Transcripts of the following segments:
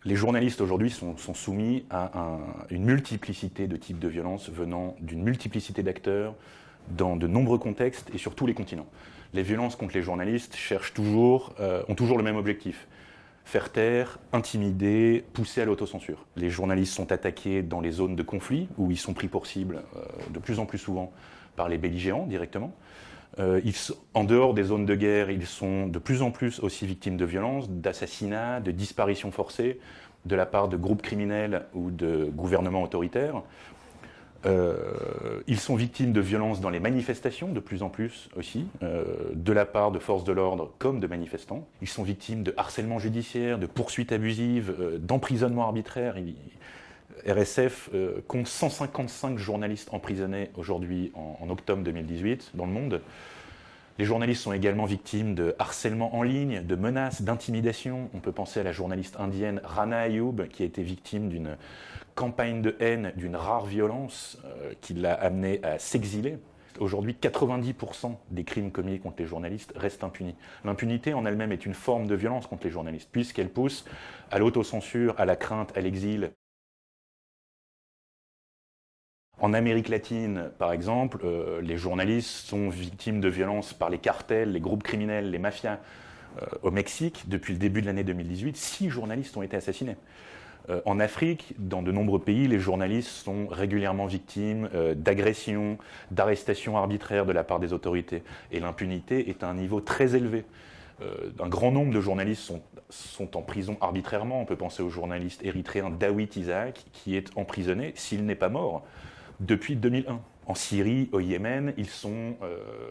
Les journalistes aujourd'hui sont soumis à une multiplicité de types de violences venant d'une multiplicité d'acteurs dans de nombreux contextes et sur tous les continents. Les violences contre les journalistes ont toujours le même objectif: faire taire, intimider, pousser à l'autocensure. Les journalistes sont attaqués dans les zones de conflit, où ils sont pris pour cible de plus en plus souvent par les belligérants directement. En dehors des zones de guerre, ils sont de plus en plus aussi victimes de violences, d'assassinats, de disparitions forcées de la part de groupes criminels ou de gouvernements autoritaires. Ils sont victimes de violences dans les manifestations, de plus en plus aussi, de la part de forces de l'ordre comme de manifestants. Ils sont victimes de harcèlement judiciaire, de poursuites abusives, d'emprisonnement arbitraire. RSF compte 155 journalistes emprisonnés aujourd'hui en octobre 2018 dans le monde. Les journalistes sont également victimes de harcèlement en ligne, de menaces, d'intimidation. On peut penser à la journaliste indienne Rana Ayoub, qui a été victime d'une campagne de haine, d'une rare violence qui l'a amenée à s'exiler. Aujourd'hui, 90% des crimes commis contre les journalistes restent impunis. L'impunité en elle-même est une forme de violence contre les journalistes, puisqu'elle pousse à l'autocensure, à la crainte, à l'exil. En Amérique latine, par exemple, les journalistes sont victimes de violences par les cartels, les groupes criminels, les mafias. Au Mexique, depuis le début de l'année 2018, 6 journalistes ont été assassinés. En Afrique, dans de nombreux pays, les journalistes sont régulièrement victimes d'agressions, d'arrestations arbitraires de la part des autorités. Et l'impunité est à un niveau très élevé. Un grand nombre de journalistes sont en prison arbitrairement. On peut penser au journaliste érythréen Dawit Isaak, qui est emprisonné, s'il n'est pas mort, depuis 2001. En Syrie, au Yémen, ils sont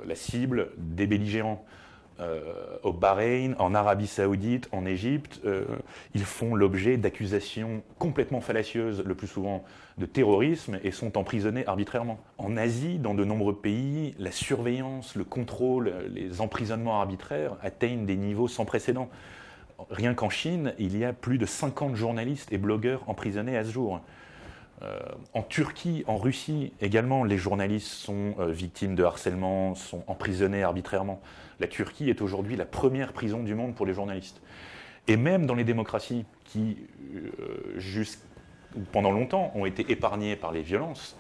la cible des belligérants. Au Bahreïn, en Arabie Saoudite, en Égypte, ils font l'objet d'accusations complètement fallacieuses, le plus souvent de terrorisme, et sont emprisonnés arbitrairement. En Asie, dans de nombreux pays, la surveillance, le contrôle, les emprisonnements arbitraires atteignent des niveaux sans précédent. Rien qu'en Chine, il y a plus de 50 journalistes et blogueurs emprisonnés à ce jour. En Turquie, en Russie également, les journalistes sont victimes de harcèlement, sont emprisonnés arbitrairement. La Turquie est aujourd'hui la première prison du monde pour les journalistes. Et même dans les démocraties qui, pendant longtemps, ont été épargnées par les violences,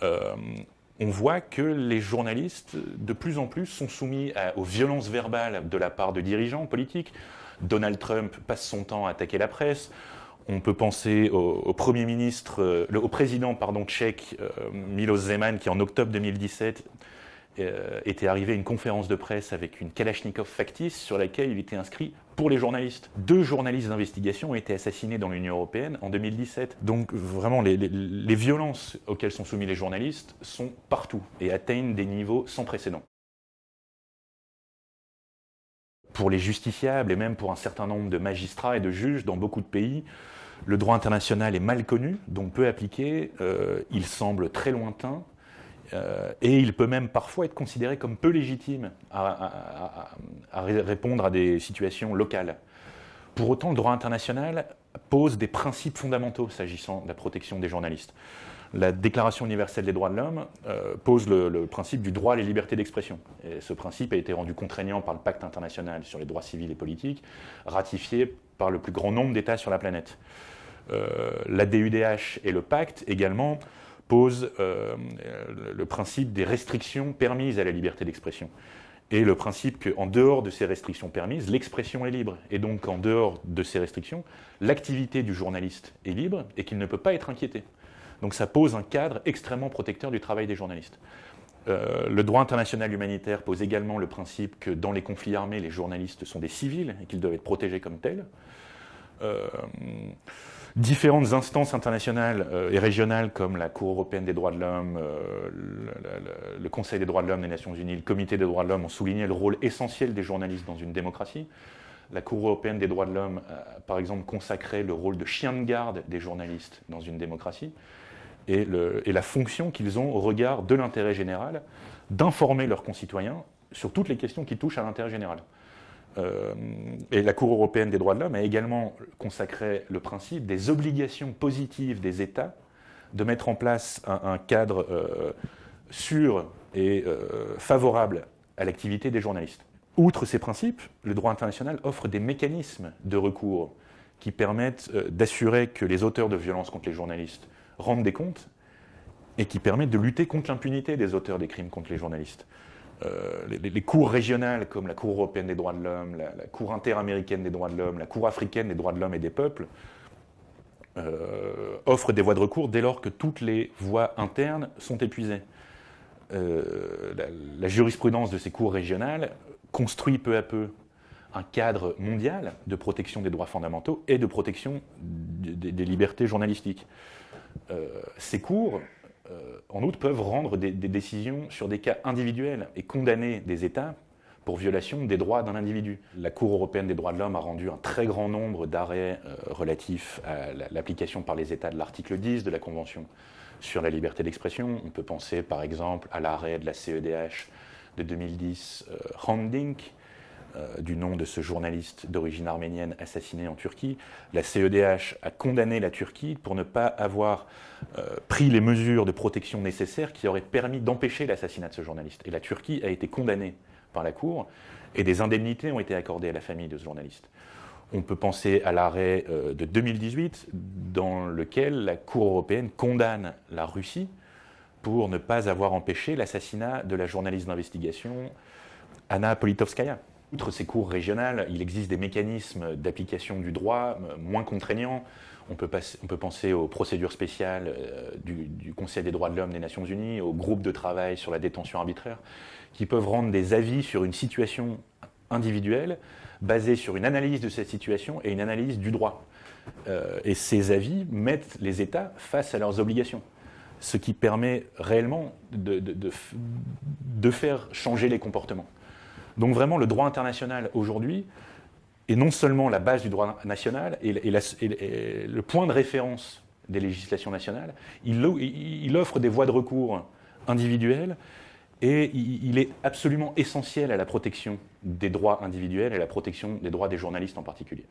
on voit que les journalistes, de plus en plus, sont soumis aux violences verbales de la part de dirigeants politiques. Donald Trump passe son temps à attaquer la presse. On peut penser au président tchèque Miloš Zeman, qui en octobre 2017 était arrivé à une conférence de presse avec une Kalachnikov factice sur laquelle il était inscrit pour les journalistes. 2 journalistes d'investigation ont été assassinés dans l'Union européenne en 2017. Donc vraiment, les violences auxquelles sont soumis les journalistes sont partout et atteignent des niveaux sans précédent. Pour les justiciables et même pour un certain nombre de magistrats et de juges dans beaucoup de pays, le droit international est mal connu, donc peu appliqué, il semble très lointain, et il peut même parfois être considéré comme peu légitime à répondre à des situations locales. Pour autant, le droit international pose des principes fondamentaux s'agissant de la protection des journalistes. La Déclaration universelle des droits de l'homme pose le principe du droit à la liberté d'expression. Et ce principe a été rendu contraignant par le Pacte international sur les droits civils et politiques, ratifié par le plus grand nombre d'États sur la planète. La DUDH et le Pacte également posent le principe des restrictions permises à la liberté d'expression. Et le principe qu'en dehors de ces restrictions permises, l'expression est libre. Et donc, en dehors de ces restrictions, l'activité du journaliste est libre et qu'il ne peut pas être inquiété. Donc ça pose un cadre extrêmement protecteur du travail des journalistes. Le droit international humanitaire pose également le principe que dans les conflits armés, les journalistes sont des civils et qu'ils doivent être protégés comme tels. Différentes instances internationales et régionales comme la Cour européenne des droits de l'homme, le Conseil des droits de l'homme des Nations Unies, le Comité des droits de l'homme ont souligné le rôle essentiel des journalistes dans une démocratie. La Cour européenne des droits de l'homme a par exemple consacré le rôle de chien de garde des journalistes dans une démocratie et la fonction qu'ils ont au regard de l'intérêt général d'informer leurs concitoyens sur toutes les questions qui touchent à l'intérêt général. Et la Cour européenne des droits de l'homme a également consacré le principe des obligations positives des États de mettre en place un cadre sûr et favorable à l'activité des journalistes. Outre ces principes, le droit international offre des mécanismes de recours qui permettent d'assurer que les auteurs de violences contre les journalistes rendent des comptes et qui permettent de lutter contre l'impunité des auteurs des crimes contre les journalistes. Les cours régionales comme la Cour européenne des droits de l'homme, la Cour interaméricaine des droits de l'homme, la Cour africaine des droits de l'homme et des peuples offrent des voies de recours dès lors que toutes les voies internes sont épuisées. La jurisprudence de ces cours régionales construit peu à peu un cadre mondial de protection des droits fondamentaux et de protection des libertés journalistiques. Ces cours, en outre, peuvent rendre des décisions sur des cas individuels et condamner des États pour violation des droits d'un individu. La Cour européenne des droits de l'homme a rendu un très grand nombre d'arrêts relatifs à l'application par les États de l'article 10 de la Convention sur la liberté d'expression. On peut penser par exemple à l'arrêt de la CEDH de 2010, Hrant Dink, du nom de ce journaliste d'origine arménienne assassiné en Turquie. La CEDH a condamné la Turquie pour ne pas avoir pris les mesures de protection nécessaires qui auraient permis d'empêcher l'assassinat de ce journaliste. Et la Turquie a été condamnée par la Cour et des indemnités ont été accordées à la famille de ce journaliste. On peut penser à l'arrêt de 2018 dans lequel la Cour européenne condamne la Russie pour ne pas avoir empêché l'assassinat de la journaliste d'investigation Anna Politkovskaya. Outre ces cours régionales, il existe des mécanismes d'application du droit moins contraignants. On peut penser aux procédures spéciales du Conseil des droits de l'homme des Nations Unies, aux groupes de travail sur la détention arbitraire, qui peuvent rendre des avis sur une situation individuelle basée sur une analyse de cette situation et une analyse du droit. Et ces avis mettent les États face à leurs obligations, ce qui permet réellement de faire changer les comportements. Donc vraiment, le droit international aujourd'hui est non seulement la base du droit national et le point de référence des législations nationales, il offre des voies de recours individuelles et il est absolument essentiel à la protection des droits individuels et à la protection des droits des journalistes en particulier.